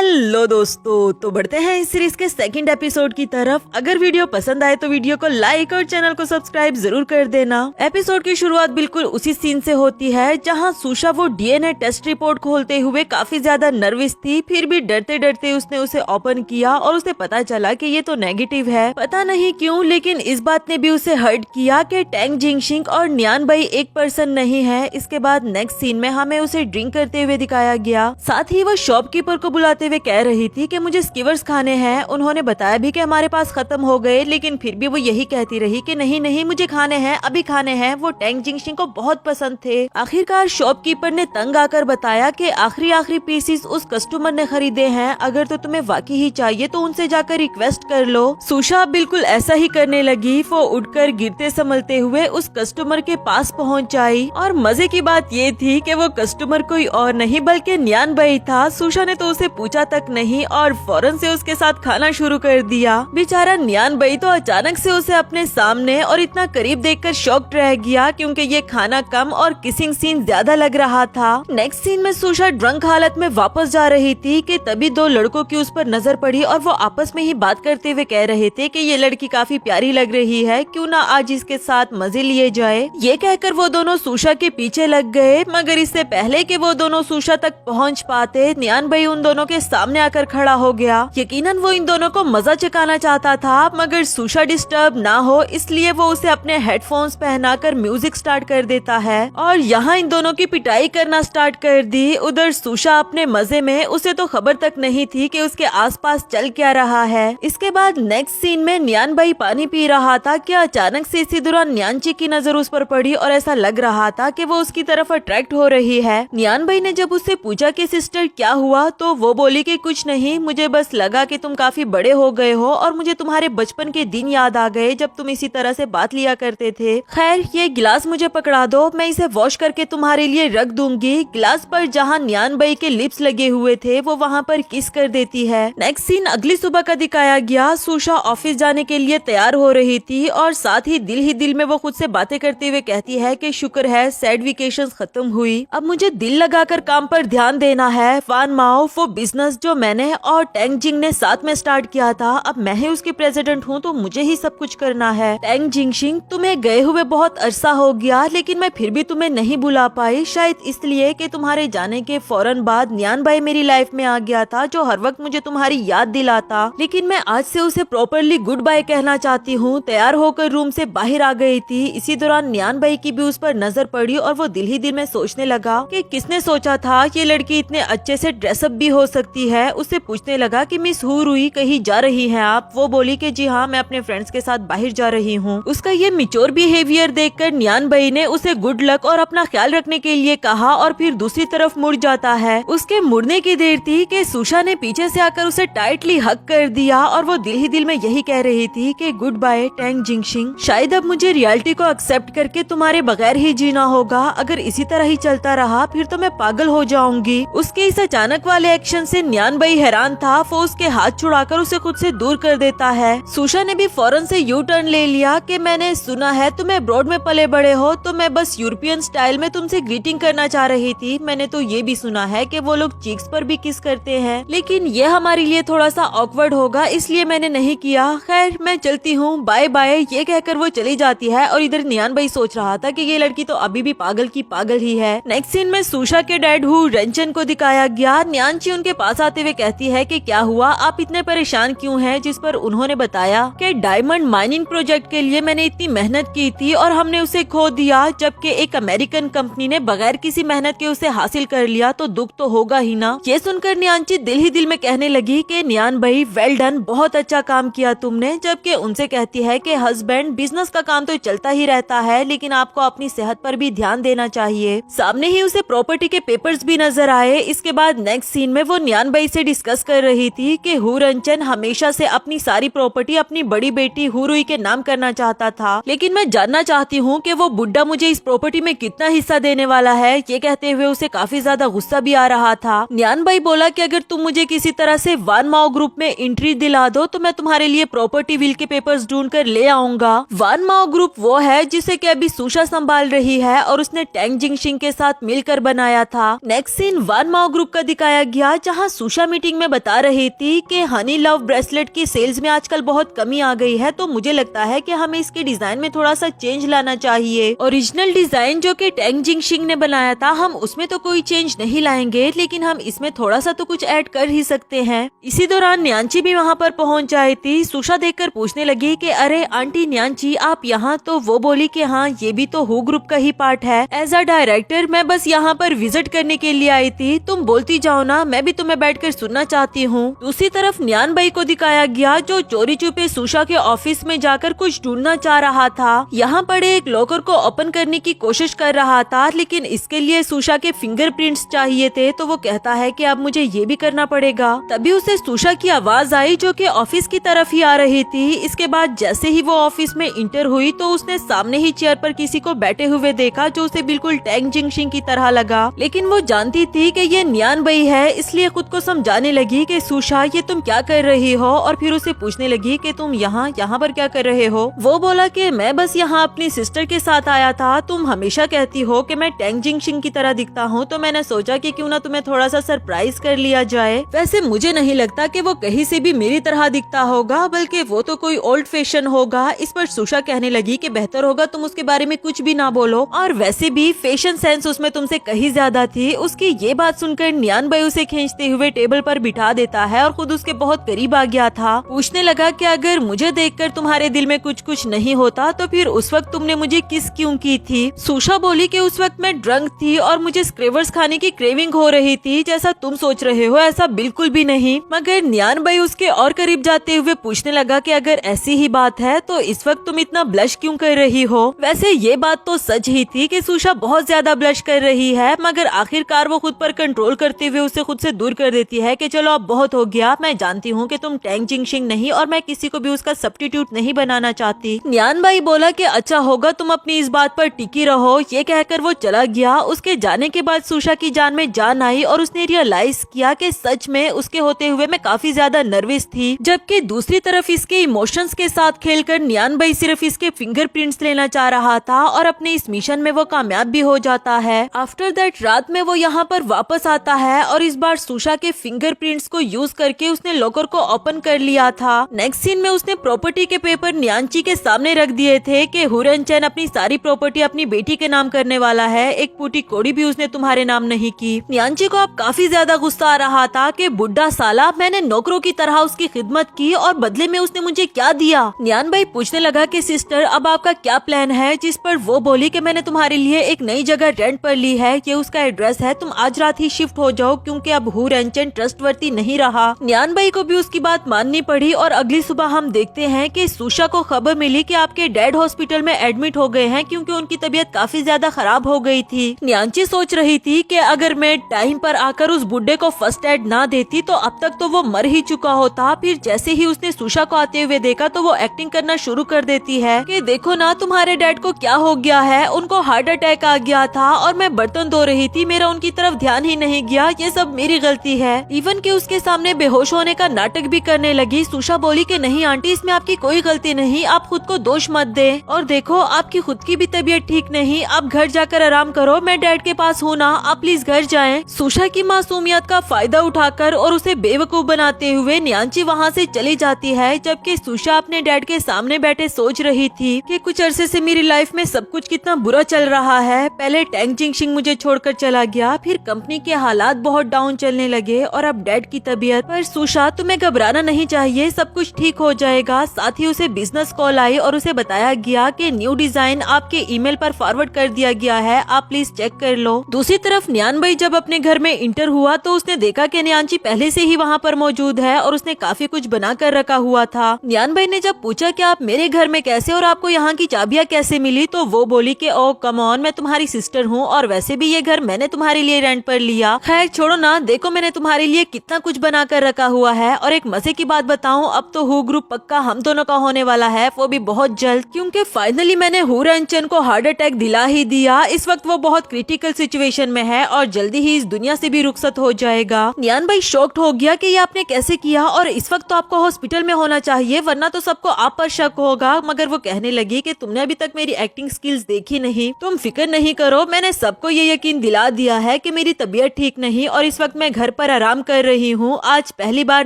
Hello दोस्तों, तो बढ़ते हैं इस सीरीज के सेकंड एपिसोड की तरफ। अगर वीडियो पसंद आए तो वीडियो को लाइक और चैनल को सब्सक्राइब जरूर कर देना। एपिसोड की शुरुआत बिल्कुल उसी सीन से होती है जहां सुशा वो डीएनए टेस्ट रिपोर्ट खोलते हुए काफी ज्यादा नर्वस थी, फिर भी डरते डरते उसने उसे ओपन किया और उसे पता चला कि ये तो नेगेटिव है। पता नहीं क्यों, लेकिन इस बात ने भी उसे हर्ट किया कि टैंग जिंगशिंग और न्यान बाई एक पर्सन नहीं है। इसके बाद नेक्स्ट सीन में हमें उसे ड्रिंक करते हुए दिखाया गया। साथ ही वो शॉपकीपर को बुलाते हुए कह रही थी कि मुझे स्कीवर्स खाने हैं। उन्होंने बताया भी कि हमारे पास खत्म हो गए, लेकिन फिर भी वो यही कहती रही कि नहीं नहीं मुझे खाने हैं, अभी खाने हैं। वो टैंग जिंगशिंग को बहुत पसंद थे। आखिरकार शॉपकीपर ने तंग आकर बताया कि आखिरी पीसेस उस कस्टमर ने खरीदे हैं, अगर तो तुम्हें वाकई ही चाहिए तो उनसे जाकर रिक्वेस्ट कर लो। सुशा बिल्कुल ऐसा ही करने लगी। वो उठकर गिरते संभलते हुए उस कस्टमर के पास पहुंच आई और मजे की बात ये थी कि वो कस्टमर कोई और नहीं बल्कि न्यान बाई था। सुशा ने तो उसे पूछा तक नहीं और फौरन से उसके साथ खाना शुरू कर दिया। बेचारा न्यान बाई तो अचानक से उसे अपने सामने और इतना करीब देखकर शॉक्ड रह गया, क्योंकि ये खाना कम और किसिंग सीन ज्यादा लग रहा था। नेक्स्ट सीन में सुशा ड्रंक हालत में वापस जा रही थी कि तभी दो लड़कों की उस पर नजर पड़ी और वो आपस में ही बात करते हुए कह रहे थे कि ये लड़की काफी प्यारी लग रही है, क्यों ना आज इसके साथ मजे लिए जाए। ये कहकर वो दोनों सुशा के पीछे लग गए, मगर इससे पहले कि वो दोनों सुशा तक पहुंच पाते, न्यान बाई उन दोनों के सामने आकर खड़ा हो गया। यकीनन वो इन दोनों को मजा चकाना चाहता था, मगर सुशा डिस्टर्ब ना हो इसलिए वो उसे अपने हेडफोन्स पहनाकर म्यूजिक स्टार्ट कर देता है और यहाँ इन दोनों की पिटाई करना स्टार्ट कर दी। उधर सुशा अपने मजे में, उसे तो खबर तक नहीं थी कि उसके आसपास चल क्या रहा है। इसके बाद नेक्स्ट सीन में न्यान बाई पानी पी रहा था कि अचानक से इसी दौरान न्यानची की नजर उस पर पड़ी और ऐसा लग रहा था कि वो उसकी तरफ अट्रैक्ट हो रही है। न्यान बाई ने जब उससे पूछा कि सिस्टर क्या हुआ, तो वो बोली कि कुछ नहीं, मुझे बस लगा कि तुम काफी बड़े हो गए हो और मुझे तुम्हारे बचपन के दिन याद आ गए जब तुम इसी तरह से बात लिया करते थे। खैर ये गिलास मुझे पकड़ा दो, मैं इसे वॉश करके तुम्हारे लिए रख दूंगी। गिलास पर जहाँ न्यान बाई के लिप्स लगे हुए थे वो वहाँ पर किस कर देती है। नेक्स्ट सीन अगली सुबह का दिखाया गया। सुशा ऑफिस जाने के लिए तैयार हो रही थी और साथ ही दिल में वो खुद से बातें करते हुए कहती है कि शुक्र है सैड वेकेशंस खत्म हुई, अब मुझे दिल लगाकर काम पर ध्यान देना है। वान माओ वो बिजनेस जो मैंने और टैंग जिंग ने साथ में स्टार्ट किया था, अब मैं ही उसकी प्रेसिडेंट हूँ तो मुझे ही सब कुछ करना है। टैंग जिंगशिंग तुम्हें गए हुए बहुत अरसा हो गया, लेकिन मैं फिर भी तुम्हें नहीं बुला पाई, शायद इसलिए कि तुम्हारे जाने के फौरन बाद न्यान बाई मेरी लाइफ में आ गया था जो हर वक्त मुझे तुम्हारी याद दिलाता, लेकिन मैं आज से उसे प्रॉपरली गुड बाय कहना चाहती हूँ। तैयार होकर रूम से बाहर आ गई थी। इसी दौरान न्यान बाई की भी उस पर नजर पड़ी और वो दिल ही दिल में सोचने लगा कि किसने सोचा था ये लड़की इतने अच्छे से ड्रेसअप भी हो सकती है। उससे पूछने लगा कि मिस हुई कहीं जा रही हैं आप? वो बोली कि जी हाँ, मैं अपने फ्रेंड्स के साथ बाहर जा रही हूँ। उसका ये मिच्योर बिहेवियर देखकर न्यान बाई ने उसे गुड लक और अपना ख्याल रखने के लिए कहा और फिर दूसरी तरफ मुड़ जाता है। उसके मुड़ने की देर थी कि सुशा ने पीछे से आकर उसे टाइटली हक कर दिया और वो दिल ही दिल में यही कह रही थी कि गुड बाय टैंग जिंगशिंग, शायद अब मुझे रियलिटी को एक्सेप्ट करके तुम्हारे बगैर ही जीना होगा। अगर इसी तरह ही चलता रहा फिर तो मैं पागल हो जाऊंगी। उसके इस अचानक वाले एक्शन से न्यान बाई हैरान था। वो उसके हाथ छुड़ाकर उसे खुद से दूर कर देता है। सुशा ने भी फौरन से यू टर्न ले लिया कि मैंने सुना है तुम अब्रॉड में पले बड़े हो, तो मैं बस यूरोपियन स्टाइल में तुमसे ग्रीटिंग करना चाह रही थी। मैंने तो ये भी सुना है कि वो लोग चीक्स पर भी किस करते हैं, लेकिन ये हमारे लिए थोड़ा सा ऑकवर्ड होगा, इसलिए मैंने नहीं किया। खैर मैं चलती हूँ, बाय बाय। ये कहकर वो चली जाती है और इधर न्यान बाई सोच रहा था कि ये लड़की तो अभी भी पागल की पागल ही है। नेक्स्ट सीन में सुशा के डैड हु रंचन को दिखाया गया। न्यानची उनके पास आते हुए कहती है कि क्या हुआ, आप इतने परेशान क्यों हैं? जिस पर उन्होंने बताया कि डायमंड माइनिंग प्रोजेक्ट के लिए मैंने इतनी मेहनत की थी और हमने उसे खो दिया, जबकि एक अमेरिकन कंपनी ने बगैर किसी मेहनत के उसे हासिल कर लिया, तो दुख तो होगा ही ना। ये सुनकर न्यानची दिल ही दिल में कहने लगी कि न्यान भाई वेल डन, बहुत अच्छा काम किया तुमने। जबकि उनसे कहती है कि हस्बैंड बिजनेस का काम तो चलता ही रहता है, लेकिन आपको अपनी सेहत पर भी ध्यान देना चाहिए। सामने ही उसे प्रॉपर्टी के पेपर्स भी नजर आए। इसके बाद नेक्स्ट सीन में वो न्यान बाई से डिस्कस कर रही थी कि हुरंचन हमेशा से अपनी सारी प्रॉपर्टी अपनी बड़ी बेटी हुरुई के नाम करना चाहता था, लेकिन मैं जानना चाहती हूँ कि वो बुड्ढा मुझे इस प्रॉपर्टी में कितना हिस्सा देने वाला है। ये कहते हुए उसे काफी ज्यादा गुस्सा भी आ रहा था। न्यान बाई बोला कि अगर तुम मुझे किसी तरह से वान माओ ग्रुप में एंट्री दिला दो तो मैं तुम्हारे लिए प्रॉपर्टी विल के पेपर्स ढूंढ कर ले आऊंगा। वान माओ ग्रुप वो है जिसे कि अभी सुशा संभाल रही है और उसने टैंग जिंगशिंग के साथ मिलकर बनाया था। नेक्स्ट सीन वान माओ ग्रुप का दिखाया गया, जहाँ जहाँ सुषा मीटिंग में बता रही थी कि हनी लव ब्रेसलेट की सेल्स में आजकल बहुत कमी आ गई है, तो मुझे लगता है कि हमें इसके डिजाइन में थोड़ा सा चेंज लाना चाहिए। ओरिजिनल डिजाइन जो कि टेंग जिंगशिंग ने बनाया था, हम उसमें तो कोई चेंज नहीं लाएंगे, लेकिन हम इसमें थोड़ा सा तो कुछ ऐड कर ही सकते हैं। इसी दौरान न्यांची भी वहाँ पर पहुँच जाई थी। सुषा देखकर पूछने लगी कि अरे आंटी न्यांची आप यहाँ, तो वो बोली कि हाँ ये भी तो हु ग्रुप का ही पार्ट है। एज अ डायरेक्टर मैं बस यहाँ पर विजिट करने के लिए आई थी, तुम बोलती जाओ ना, मैं भी तुम्हें बैठकर सुनना चाहती हूँ। दूसरी तरफ न्यान भाई को दिखाया गया जो चोरी छुपे सुषा के ऑफिस में जाकर कुछ ढूंढना चाह रहा था। यहाँ पड़े एक लॉकर को ओपन करने की कोशिश कर रहा था, लेकिन इसके लिए सुषा के फिंगरप्रिंट्स चाहिए थे, तो वो कहता है कि अब मुझे ये भी करना पड़ेगा। तभी उसे सुषा की आवाज आई जो कि ऑफिस की तरफ ही आ रही थी। इसके बाद जैसे ही वो ऑफिस में इंटर हुई तो उसने सामने ही चेयर पर किसी को बैठे हुए देखा जो उसे बिल्कुल टेंग जिंगशिंग की तरह लगा, लेकिन वो जानती थी कि ये न्यान भाई है, इसलिए खुद को समझाने लगी कि सुषा ये तुम क्या कर रही हो, और फिर उसे पूछने लगी कि तुम यहाँ पर क्या कर रहे हो। वो बोला कि मैं बस यहाँ अपनी सिस्टर के साथ आया था, तुम हमेशा कहती हो कि मैं टेंग जिंगशिंग की तरह दिखता हूँ, तो मैंने सोचा कि क्यों ना तुम्हें थोड़ा सा सरप्राइज कर लिया जाए। वैसे मुझे नहीं लगता कि वो कहीं से भी मेरी तरह दिखता होगा, बल्कि वो तो कोई ओल्ड फैशन होगा। इस पर सुषा कहने लगी कि बेहतर होगा तुम उसके बारे में कुछ भी ना बोलो, और वैसे भी फैशन सेंस उसमें तुमसे कहीं ज्यादा थी। उसकी ये बात सुनकर न्यान भाई उसे खींचते हुए टेबल पर बिठा देता है और खुद उसके बहुत करीब आ गया था। पूछने लगा कि अगर मुझे देखकर तुम्हारे दिल में कुछ नहीं होता तो फिर उस वक्त तुमने मुझे किस क्यों की थी। सुषा बोली कि उस वक्त मैं ड्रंक थी और मुझे स्क्रेवर्स खाने की क्रेविंग हो रही थी, जैसा तुम सोच रहे हो ऐसा बिल्कुल भी नहीं। मगर न्यान भाई उसके और करीब जाते हुए पूछने लगा कि अगर ऐसी ही बात है तो इस वक्त तुम इतना ब्लश क्यों कर रही हो। वैसे ये बात तो सच ही थी कि सुषा बहुत ज्यादा ब्लश कर रही है, मगर आखिरकार वो खुद पर कंट्रोल करते हुए उसे खुद से दूर कर देती है कि चलो अब बहुत हो गया, मैं जानती हूँ कि तुम टेंग जिंगशिंग नहीं और मैं किसी को भी उसका सब्स्टिट्यूट नहीं बनाना चाहती। न्यान भाई बोला कि अच्छा होगा तुम अपनी इस बात पर टिकी रहो। ये कहकर वो चला गया। उसके जाने के बाद सुषा की जान में जान आई और उसने रियलाइज किया कि सच में उसके होते हुए मैं काफी ज्यादा नर्वस थी, जबकि दूसरी तरफ इसके इमोशंस के साथ खेलकर न्यान भाई सिर्फ इसके फिंगरप्रिंट्स लेना चाह रहा था और अपने इस मिशन में वो कामयाब भी हो जाता है। आफ्टर दैट रात में वो यहाँ पर वापस आता है और इस बार सुषा के फिंगरप्रिंट्स को यूज करके उसने लॉकर को ओपन कर लिया था। नेक्स्ट सीन में उसने प्रॉपर्टी के पेपर न्यांची के सामने रख दिए थे कि हुरनचन अपनी सारी प्रॉपर्टी अपनी बेटी के नाम करने वाला है, एक पुटी कोड़ी भी उसने तुम्हारे नाम नहीं की। न्यांची को अब काफी ज्यादा गुस्सा आ रहा था कि बुड्ढा साला, मैंने नौकरों की तरह उसकी खिदमत की और बदले में उसने मुझे क्या दिया। न्यान भाई पूछने लगा कि सिस्टर अब आपका क्या प्लान है, जिस पर वो बोली कि मैंने तुम्हारे लिए एक नई जगह रेंट पर ली है, ये उसका एड्रेस है, तुम आज रात ही शिफ्ट हो जाओ क्योंकि अब हुरनचन ट्रस्टवर्दी नहीं रहा। न्यान भाई को भी उसकी बात माननी पड़ी और अगली सुबह हम देखते हैं कि सुषा को खबर मिली कि आपके डैड हॉस्पिटल में एडमिट हो गए हैं क्योंकि उनकी तबीयत काफी ज्यादा खराब हो गई थी। न्यांची सोच रही थी कि अगर मैं टाइम पर आकर उस बुड्ढे को फर्स्ट एड ना देती तो अब तक तो वो मर ही चुका होता। फिर जैसे ही उसने सुषा को आते हुए देखा तो वो एक्टिंग करना शुरू कर देती है कि देखो ना तुम्हारे डैड को क्या हो गया है, उनको हार्ट अटैक आ गया था और मैं बर्तन धो रही थी, मेरा उनकी तरफ ध्यान ही नहीं गया, ये सब मेरी गलती है। इवन कि उसके सामने बेहोश होने का नाटक भी करने लगी। सुषा बोली कि नहीं आंटी, इसमें आपकी कोई गलती नहीं, आप खुद को दोष मत दे, और देखो आपकी खुद की भी तबीयत ठीक नहीं, आप घर जाकर आराम करो, मैं डैड के पास हूँ ना, आप प्लीज घर जाएं। सुषा की मासूमियत का फायदा उठाकर और उसे बेवकूफ बनाते हुए न्यांची वहाँ से चली जाती है, जबकि सुषा अपने डैड के सामने बैठे सोच रही थी कि कुछ अरसे से मेरी लाइफ में सब कुछ कितना बुरा चल रहा है। पहले टेंग जिंगशिंग मुझे छोड़कर चला गया, फिर कंपनी के हालात बहुत डाउन चलने लगे और अब डैड की तबीयत। पर सुषा तुम्हें घबराना नहीं चाहिए, सब कुछ ठीक हो जाएगा। साथ ही उसे बिजनेस कॉल आई और उसे बताया गया कि न्यू डिजाइन आपके ईमेल पर फॉरवर्ड कर दिया गया है, आप प्लीज चेक कर लो। दूसरी तरफ न्यान भाई जब अपने घर में इंटर हुआ तो उसने देखा कि न्यांची पहले से ही वहाँ पर मौजूद है और उसने काफी कुछ बना कर रखा हुआ था। न्यान भाई ने जब पूछा कि आप मेरे घर में कैसे और आपको यहाँ की चाबियाँ कैसे मिली, तो वो बोली कि ओ कम ऑन, मैं तुम्हारी सिस्टर हूँ और वैसे भी ये घर मैंने तुम्हारे लिए रेंट पर लिया। खैर छोड़ो ना, देखो मैंने तुम्हारे लिए कितना कुछ बना कर रखा हुआ है। और एक मजे की बात बताऊं, अब तो हु ग्रुप पक्का हम दोनों का होने वाला है, वो भी बहुत जल्द, क्योंकि फाइनली मैंने हुरनचन को हार्ट अटैक दिला ही दिया। इस वक्त वो बहुत क्रिटिकल सिचुएशन में है और जल्दी ही इस दुनिया से भी रुखसत हो जाएगा। न्यान भाई शॉक्ड हो गया कि ये आपने कैसे किया और इस वक्त तो आपको हॉस्पिटल में होना चाहिए, वरना तो सबको आप पर शक होगा। मगर वो कहने लगी कि तुमने अभी तक मेरी एक्टिंग स्किल्स देखी नहीं, तुम फिक्र नहीं करो, मैंने सबको ये यकीन दिला दिया है कि मेरी तबीयत ठीक नहीं और इस वक्त मैं घर पर आराम कर रही हूँ। आज पहली बार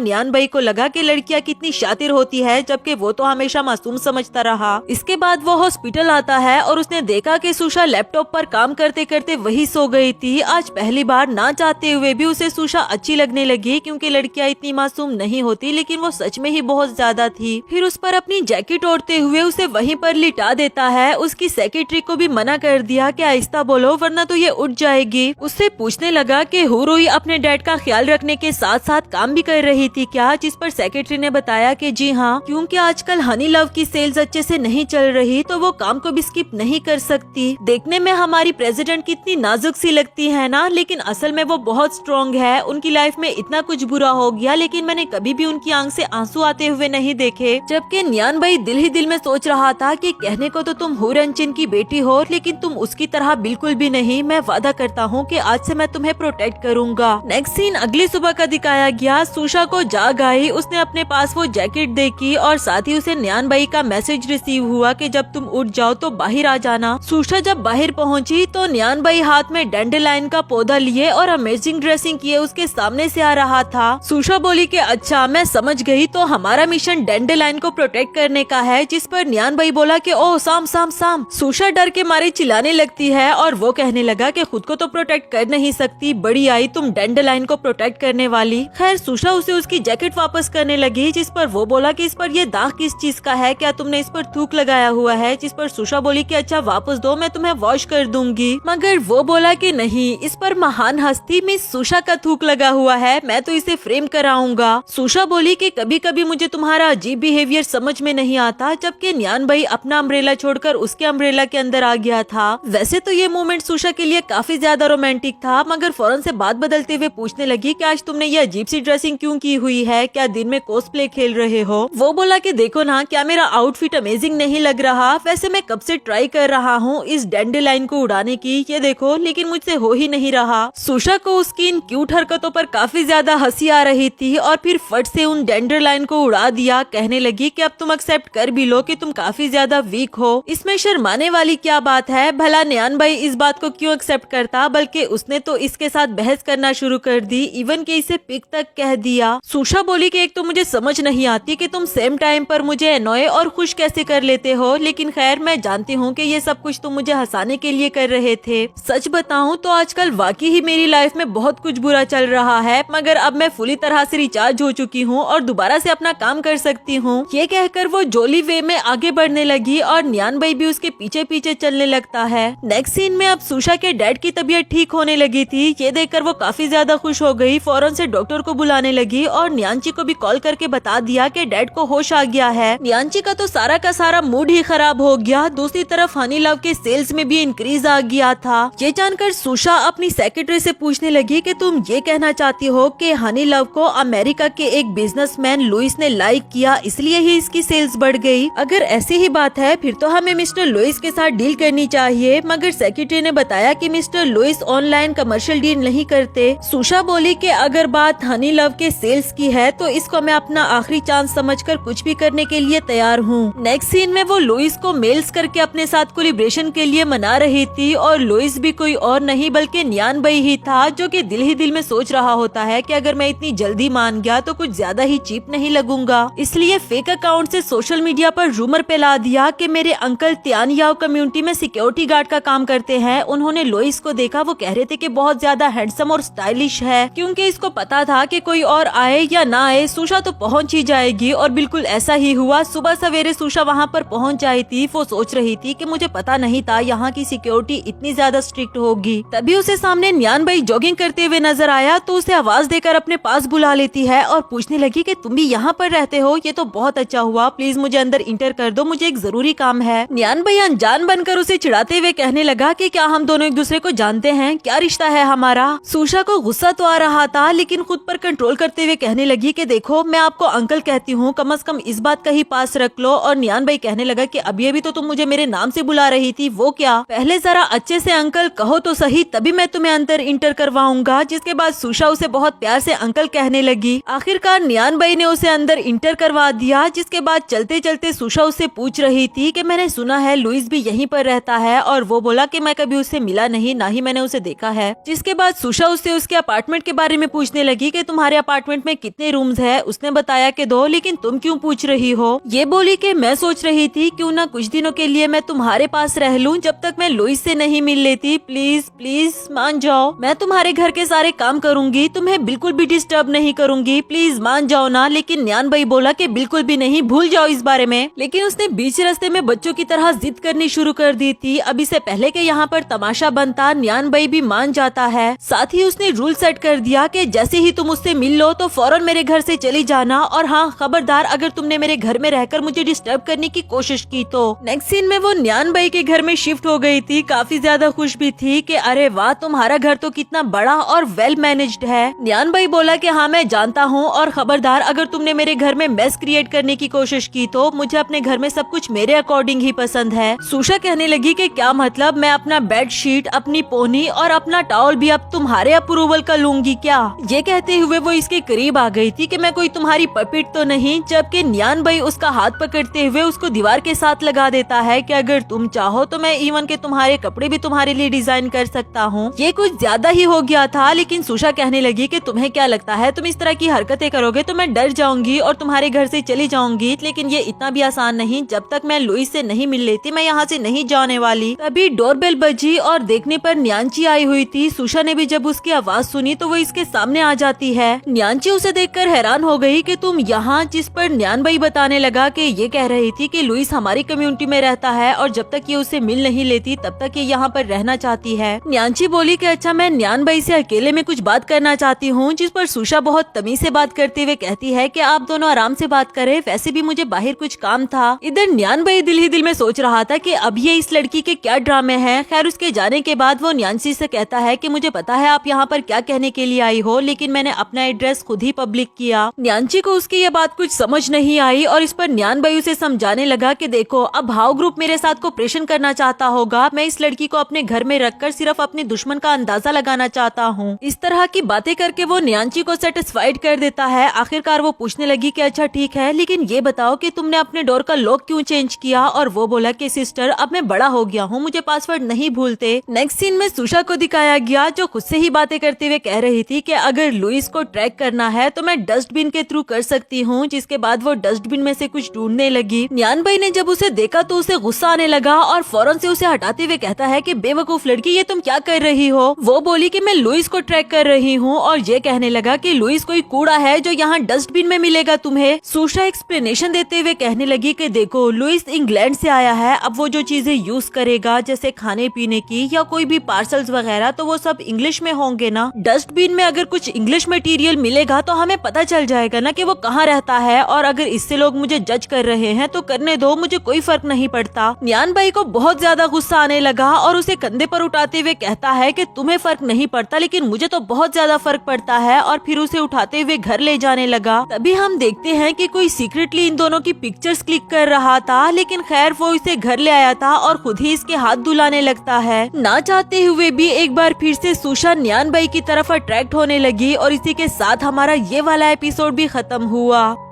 नियान भाई को लगा कि लड़कियाँ कितनी शातिर होती है, जबकि वो तो हमेशा मासूम समझता रहा। इसके बाद वो हॉस्पिटल आता है और उसने देखा कि सुषा लैपटॉप पर काम करते करते वही सो गई थी। आज पहली बार ना चाहते हुए भी उसे सुषा अच्छी लगने लगी, क्योंकि लड़कियां इतनी मासूम नहीं होती, लेकिन वो सच में ही बहुत ज्यादा थी। फिर उस पर अपनी जैकेट ओढ़ते हुए उसे वहीं पर लिटा देता है। उसकी सेक्रेटरी को भी मना कर दिया कि आहिस्ता बोलो वरना तो ये उठ जाएगी। उससे पूछने लगा कि हुरुई अपने डैड का ख्याल रखने के साथ साथ काम भी कर रही थी क्या, जिस पर सेक्रेटरी ने बताया कि जी हाँ, क्योंकि आजकल हनी लव की सेल्स अच्छे से नहीं चल रही तो वो काम को भी स्किप नहीं कर सकती। देखने में हमारी प्रेसिडेंट कितनी नाजुक सी लगती है ना, लेकिन असल में वो बहुत स्ट्रॉन्ग है। उनकी लाइफ में इतना कुछ बुरा हो गया, लेकिन मैंने कभी भी उनकी आंख से आंसू आते हुए नहीं देखे। जबकि नियान भाई दिल ही दिल में सोच रहा था कि कहने को तो तुम हुरनचिन की बेटी हो, लेकिन तुम उसकी तरह बिल्कुल भी नहीं। मैं वादा करता हूँ कि आज से मैं तुम्हें प्रोटेक्ट करूँगा। नेक्स्ट सीन अगली सुबह का दिखाया गया। सुषा को जाग आई, उसने अपने पास वो जैकेट देखी और साथ ही उसे नियान भाई का मैसेज रिसीव हुआ कि जब तुम उठ जाओ तो बाहर आ जाना। सुषा जब बाहर पहुंची तो नियान भाई हाथ में डैंडेलाइन का पौधा लिए और अमेजिंग ड्रेसिंग किए उसके सामने से आ रहा था। सुषा बोली कि अच्छा मैं समझ गई, तो हमारा मिशन डैंडेलाइन को प्रोटेक्ट करने का है। जिस पर नियान भाई बोला कि ओह साम साम साम। सुषा डर के मारे चिल्लाने लगती है और वो कहने लगा कि खुद को तो प्रोटेक्ट कर नहीं सकती, बड़ी आई तुम डैंडेलाइन को प्रोटेक्ट करने वाली। खैर सुषा उसे उसकी जैकेट वापस करने लगी, जिस पर वो बोला कि इस पर ये दाग किस चीज का है, क्या तुमने इस पर थूक लगाया हुआ है। जिस पर सुषा बोली कि अच्छा वापस दो, मैं तुम्हें वॉश कर दूंगी। मगर वो बोला कि नहीं, इस पर महान हस्ती मिस सुषा का थूक लगा हुआ है, मैं तो इसे फ्रेम कराऊंगा। सुषा बोली कि कभी कभी मुझे तुम्हारा अजीब बिहेवियर समझ में नहीं आता। जबकि नियान भाई अपना अम्ब्रेला छोड़कर उसके अम्ब्रेला के अंदर आ गया था। वैसे तो ये मोमेंट सुषा के लिए काफी ज्यादा रोमांटिक था, मगर फौरन से बात बदलते हुए पूछने लगी कि आज तुमने ये अजीब सी ड्रेसिंग क्यों की हुई है, क्या दिन में कॉस्प्ले खेल रहे हो। वो बोला कि देखो ना, क्या मेरा आउटफिट अमेजिंग नहीं लग रहा। वैसे मैं कब से ट्राई कर रहा हूँ इस डैंडेलाइन को उड़ाने की, ये देखो, लेकिन मुझसे हो ही नहीं रहा। सुषा को उसकी इन क्यूट हरकतों पर काफी ज्यादा हंसी आ रही थी और फिर फट से उन डैंडेलाइन को उड़ा दिया। कहने लगी कि अब तुम एक्सेप्ट कर भी लो कि तुम काफी ज्यादा वीक हो, इसमें शर्माने वाली क्या बात है। भला नियान भाई इस बात को क्यों एक्सेप्ट करता, बल्कि उसने तो इसके साथ बहस करना शुरू कर दी, इवन कि इसे पिक तक कह दिया। सुषा बोली कि एक तो मुझे समझ नहीं आती कि तुम सेम टाइम पर मुझे एनॉय और खुश कैसे कर लेते हो, लेकिन खैर मैं जानती हूँ कि ये सब कुछ तुम मुझे हंसाने के लिए कर रहे थे। सच बताऊँ तो आजकल वाकई ही मेरी लाइफ में बहुत कुछ बुरा चल रहा है, मगर अब मैं पूरी तरह से रिचार्ज हो चुकी हूँ और दोबारा से अपना काम कर सकती हूँ। ये कहकर वो जोली वे में आगे बढ़ने लगी और नियान भाई भी उसके पीछे पीछे चलने लगता है। नेक्स्ट सीन में अब सुषा के डैड की तबीयत ठीक होने लगी थी। ये देखकर वो काफी ज्यादा खुश हो गई, फौरन से डॉक्टर को बुलाने लगी और नियांची को भी कॉल करके बता दिया कि डैड को होश आ गया है। नियांची का तो सारा का सारा मूड ही खराब हो गया। दूसरी तरफ हनी लव के सेल्स में भी इंक्रीज आ गया था। ये जानकर सुषा अपनी सेक्रेटरी से पूछने लगी कि तुम ये कहना चाहती हो कि हनी लव को अमेरिका के एक बिजनेसमैन लुइस ने लाइक किया, इसलिए ही इसकी सेल्स बढ़ गई। अगर ऐसी ही बात है फिर तो हमें मिस्टर लुइस के साथ डील करनी चाहिए, मगर सेक्रेटरी ने बताया कि mister Louis online commercial deal नहीं करते। सुषा बोली कि अगर बात हनी लव के सेल्स की है तो इसको मैं अपना आखिरी चांस समझकर कुछ भी करने के लिए तैयार हूँ। नेक्स्ट सीन में वो लुइस को मेल्स करके अपने साथ कोलिब्रेशन के लिए मना रही थी और लुइस भी कोई और नहीं बल्कि नियान भाई ही था, जो कि दिल ही दिल में सोच रहा होता है कि अगर मैं इतनी जल्दी मान गया तो कुछ ज्यादा ही चीप नहीं लगूंगा। इसलिए फेक अकाउंट से सोशल मीडिया पर रूमर फैला दिया कि मेरे अंकल तियानयाओ कम्युनिटी में सिक्योरिटी गार्ड का काम करते हैं। उन्होंने लुइस को देखा, वो कह रहे थे कि बहुत ज्यादा हैंडसम और स्टाइलिश है। क्योंकि इसको पता था कि कोई और आए या ना आए सुषा तो पहुंच ही जाएगी, और बिल्कुल ऐसा ही हुआ। सुबह सवेरे सुषा वहां पर पहुंच जाई थी। वो सोच रही थी कि मुझे पता नहीं था यहाँ की सिक्योरिटी इतनी ज्यादा स्ट्रिक्ट होगी। तभी उसे सामने नियान भाई जॉगिंग करते हुए नजर आया तो उसे आवाज देकर अपने पास बुला लेती है और पूछने लगी कि तुम भी यहाँ पर रहते हो, ये तो बहुत अच्छा हुआ, प्लीज मुझे अंदर इंटर कर दो, मुझे एक जरूरी काम है। नियान भाई अनजान बनकर उसे चिढ़ाते हुए कहने लगा कि क्या हम दोनों एक दूसरे को जानते हैं, क्या रिश्ता है हमारा। सुषा को गुस्सा तो आ रहा था, लेकिन खुद पर कंट्रोल करते हुए कहने लगी कि देखो मैं आपको अंकल कहती हूँ, कम से कम इस बात का ही पास रख लो। और नियान भाई कहने लगा कि अभी तो तुम मुझे मेरे नाम से बुला रही थी, वो क्या, पहले जरा अच्छे से अंकल कहो तो सही, तभी मैं तुम्हें अंदर इंटर करवाऊंगा। जिसके बाद सुषा उसे बहुत प्यार से अंकल कहने लगी। आखिरकार नियान भाई ने उसे अंदर इंटर करवा दिया। जिसके बाद चलते चलते सुषा उससे पूछ रही थी कि मैंने सुना है लुइस भी यहीं पर रहता है, और वो बोला कि मैं कभी उससे मिला नहीं, ना ही मैंने उसे देखा है। जिसके बाद सुषा उससे उसके अपार्टमेंट अपार्टमेंट के बारे में पूछने लगी कि तुम्हारे अपार्टमेंट में कितने रूम्स है। उसने बताया कि 2, लेकिन तुम क्यों पूछ रही हो? ये बोली कि मैं सोच रही थी क्यों ना कुछ दिनों के लिए मैं तुम्हारे पास रह लूं जब तक मैं लुइस से नहीं मिल लेती। प्लीज प्लीज मान जाओ, मैं तुम्हारे घर के सारे काम करूंगी, तुम्हें बिल्कुल भी डिस्टर्ब नहीं करूंगी, प्लीज मान जाओ ना। लेकिन न्यान भाई बोला कि बिल्कुल भी नहीं, भूल जाओ इस बारे में। लेकिन उसने बीच रास्ते में बच्चों की तरह जिद करनी शुरू कर दी थी। अभी से पहले के यहाँ पर तमाशा बनता, न्यान भाई भी मान जाता है। साथ ही उसने रूल सेट कर दिया कि जैसे ही तुम उससे मिल लो तो फौरन मेरे घर से चली जाना, और हाँ खबरदार अगर तुमने मेरे घर में रहकर मुझे डिस्टर्ब करने की कोशिश की तो। नेक्स्ट सीन में वो न्यान भाई के घर में शिफ्ट हो गई थी। काफी ज्यादा खुश भी थी कि अरे वाह तुम्हारा घर तो कितना बड़ा और वेल मैनेज्ड है। न्यान भाई बोला कि हाँ मैं जानता हूँ, और खबरदार अगर तुमने मेरे घर में मेस क्रिएट करने की कोशिश की तो मुझे अपने घर में सब कुछ मेरे अकॉर्डिंग ही पसंद है। सुशा कहने लगी कि क्या मतलब, मैं अपना बेड शीट, अपनी पोनी और अपना टॉवल भी अब तुम्हारे अप्रूवल का लूंगी क्या? ये कहते हुए वो इसके करीब आ गई थी कि मैं कोई तुम्हारी पपिट तो नहीं, जबकि न्यान भाई उसका हाथ पकड़ते हुए उसको दीवार के साथ लगा देता है कि अगर तुम चाहो तो मैं इवन के तुम्हारे कपड़े भी तुम्हारे लिए डिजाइन कर सकता हूँ। ये कुछ ज्यादा ही हो गया था। लेकिन सुशा कहने लगी कि तुम्हें क्या लगता है तुम इस तरह की हरकतें करोगे तो मैं डर जाऊंगी और तुम्हारे घर से चली जाऊंगी। लेकिन ये इतना भी आसान नहीं, जब तक मैं लुइस से नहीं मिल लेती मैं यहाँ से नहीं जाने वाली। तभी डोरबेल बजी और देखने पर न्यांची आई हुई थी। सुशा ने भी जब उसकी आवाज सुनी तो वो इसके सामने आ जाती है। न्यांची उसे देखकर हैरान हो गई कि तुम यहाँ, जिस पर न्यान भाई बताने लगा कि ये कह रही थी कि लुइस हमारी कम्युनिटी में रहता है और जब तक ये उसे मिल नहीं लेती तब तक ये यहाँ पर रहना चाहती है। न्यांची बोली कि अच्छा मैं न्यान भाई से अकेले में कुछ बात करना चाहती हूँ, जिस पर सुशा बहुत तमीज से बात करते हुए कहती है कि आप दोनों आराम से बात करें, वैसे भी मुझे बाहर कुछ काम था। इधर न्यान भाई दिल ही दिल में सोच रहा था कि अब ये इस लड़की के क्या ड्रामे हैं। खैर उसके जाने के बाद वो न्यांची से कहता है कि मुझे पता है आप यहाँ पर क्या कहने के लिए आई हो, लेकिन मैंने अपना एड्रेस खुद ही पब्लिक किया। न्यांची को उसकी ये बात कुछ समझ नहीं आई और इस पर न्यान भाई उसे समझाने लगा कि देखो अब भाव ग्रुप मेरे साथ कोऑपरेशन करना चाहता होगा, मैं इस लड़की को अपने घर में रखकर सिर्फ अपने दुश्मन का अंदाजा लगाना चाहता हूँ। इस तरह की बातें करके वो न्यांची को सेटिस्फाइड कर देता है। आखिरकार वो पूछने लगी कि अच्छा ठीक है, लेकिन ये बताओ कि तुमने अपने डोर का लॉक क्यों चेंज किया? और वो बोला कि सिस्टर अब मैं बड़ा हो गया हूँ, मुझे पासवर्ड नहीं भूलते। नेक्स्ट सीन में सुशा को दिखाया गया जो खुद से ही बातें करते हुए कह रही थी कि अगर लुइस को ट्रैक करना है तो मैं डस्टबिन के थ्रू कर सकती हूँ। जिसके बाद वो डस्टबिन में से कुछ ढूंढने लगी। न्यान भाई ने जब उसे देखा तो उसे गुस्सा आने लगा और फौरन से उसे हटाते हुए कहता है कि बेवकूफ लड़की ये तुम क्या कर रही हो? वो बोली कि मैं लुइस को ट्रैक कर रही हूँ और ये कहने लगा कि लुइस कोई कूड़ा है जो यहाँ डस्टबिन में मिलेगा तुम्हें। सुशा एक्सप्लेनेशन देते हुए कहने लगी कि देखो लुइस इंग्लैंड से आया है, अब वो जो चीजें यूज करेगा जैसे खाने पीने की या कोई भी पार्सल्स वगैरह तो वो सब इंग्लिश में होंगे ना। डस्टबिन में अगर कुछ इंग्लिश मटेरियल मिलेगा तो हमें पता चल जाएगा ना कि वो कहाँ रहता है, और अगर इससे लोग मुझे जज कर रहे हैं तो करने दो, मुझे कोई फर्क नहीं पड़ता। न्यान भाई को बहुत ज्यादा गुस्सा आने लगा और उसे कंधे पर उठाते हुए कहता है कि तुम्हें फर्क नहीं पड़ता लेकिन मुझे तो बहुत ज्यादा फर्क पड़ता है, और फिर उसे उठाते हुए घर ले जाने लगा। तभी हम देखते हैं कि कोई सीक्रेटली इन दोनों की पिक्चर्स क्लिक कर रहा था, लेकिन खैर वो इसे घर ले आया था और खुद ही इसके हाथ धुलाने लगता है। ना चाहते हुए भी एक बार फिर से सुशा न्यान भाई की तरफ अट्रैक्ट होने लगी और इसी के साथ हमारा ये वाला एपिसोड भी खत्म हुआ।